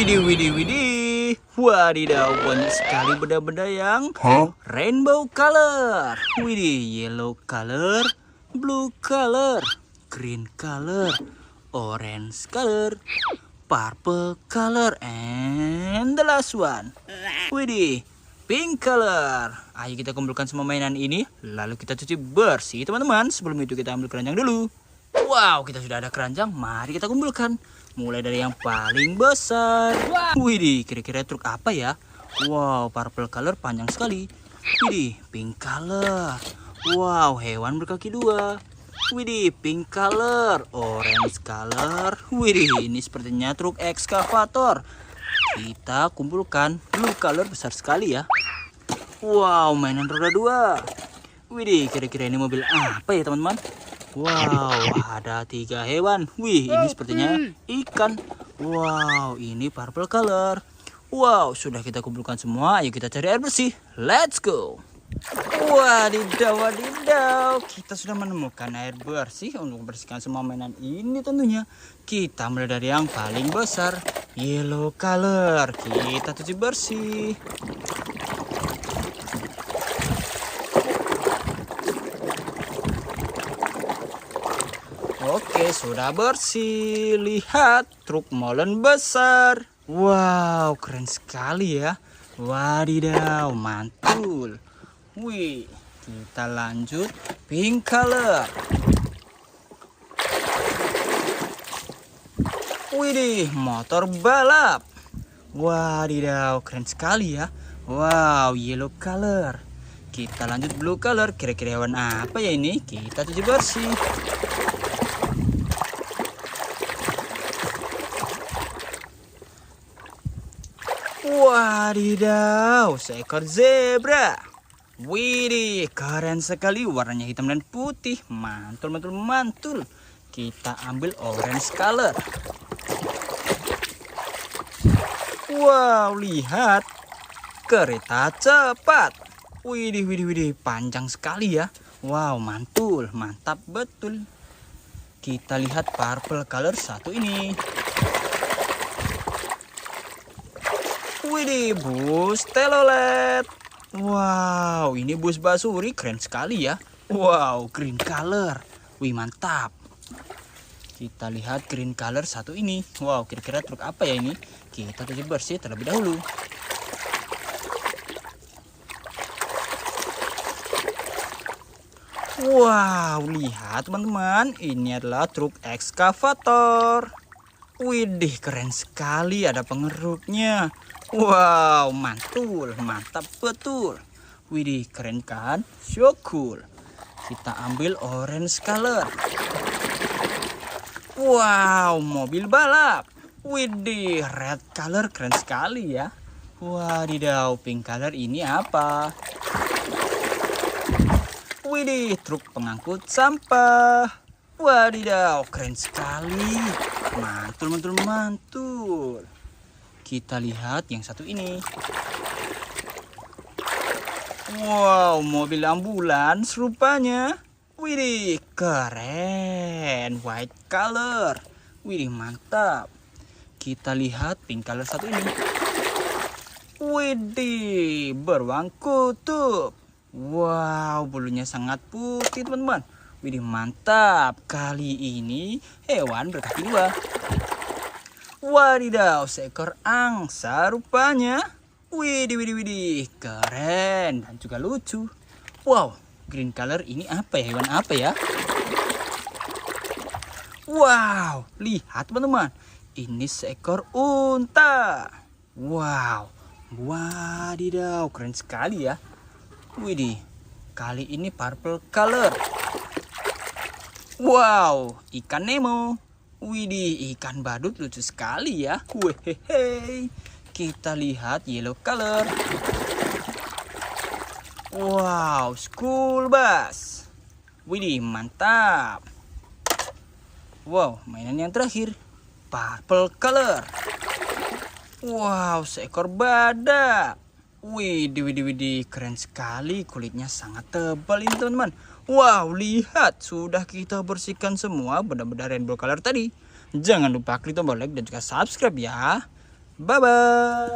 Widih. Wadidaw, banyak sekali benda-benda yang rainbow color. Widih, yellow color, blue color, green color, orange color, purple color, and the last one. Widih, pink color. Ayo kita kumpulkan semua mainan ini, lalu kita cuci bersih teman-teman. Sebelum itu kita ambil keranjang dulu. Wow, kita sudah ada keranjang, mari kita kumpulkan. Mulai dari yang paling besar. Widih, kira-kira truk apa ya? Wow, purple color panjang sekali. Widih, pink color. Wow, hewan berkaki dua. Widih, pink color, orange color. Widih, ini sepertinya truk ekskavator. Kita kumpulkan blue color besar sekali ya. Wow, mainan roda dua. Widih, kira-kira ini mobil apa ya teman-teman? Wow, ada 3 hewan. Wih, ini sepertinya ikan. Wow, ini purple color. Wow, sudah kita kumpulkan semua. Ayo kita cari air bersih. Let's go. Wadidaw. Kita sudah menemukan air bersih untuk membersihkan semua mainan ini tentunya. Kita mulai dari yang paling besar, yellow color. Kita cuci bersih. Oke, sudah bersih. Lihat, truk molen besar. Wow, keren sekali ya. Wadidaw, mantul. Wih, kita lanjut pink color. Widih, motor balap. Wadidaw, keren sekali ya. Wow, yellow color. Kita lanjut blue color. Kira-kira hewan apa ya ini? Kita cuci bersih. Wadidaw, seekor zebra. Widih, keren sekali. Warnanya hitam dan putih. Mantul. Kita ambil orange color. Wow, lihat. Kereta cepat. Widih, panjang sekali ya. Wow, mantul. Mantap betul. Kita lihat purple color satu ini. Widih, bus telolet. Wow, ini bus basuri, keren sekali ya. Wow, green color. Wih, mantap. Kita lihat green color satu ini. Wow, kira-kira truk apa ya ini? Kita cuci bersih terlebih dahulu. Wow, lihat teman-teman. Ini adalah truk ekskavator. Widih, keren sekali. Ada pengeruknya. Wow, mantul, mantap betul. Widih, keren kan? So cool. Kita ambil orange color. Wow, mobil balap. Widih, red color, keren sekali ya. Wadidaw, pink color ini apa? Widih, truk pengangkut sampah. Wadidaw, keren sekali. Mantul. Kita lihat yang satu ini. Wow, mobil ambulans rupanya. Widih, keren. White color. Widih, mantap. Kita lihat pink color satu ini. Widih, beruang kutub. Wow, bulunya sangat putih teman-teman. Widih, mantap. Kali ini hewan berkaki dua. Wadidaw, seekor angsa rupanya. Widih, keren dan juga lucu. Wow, green color ini apa ya? Hewan apa ya? Wow, lihat teman-teman. Ini seekor unta. Wow, wadidaw, keren sekali ya. Widih, kali ini purple color. Wow, ikan Nemo. Widih, ikan badut lucu sekali ya. Wehehe. Kita lihat yellow color. Wow, school bus. Widih, mantap. Wow, mainan yang terakhir. Purple color. Wow, seekor badak. Widih, keren sekali. Kulitnya sangat tebal ini teman-teman. Wow, lihat. Sudah kita bersihkan semua benda-benda rainbow color tadi. Jangan lupa klik tombol like dan juga subscribe ya. Bye-bye.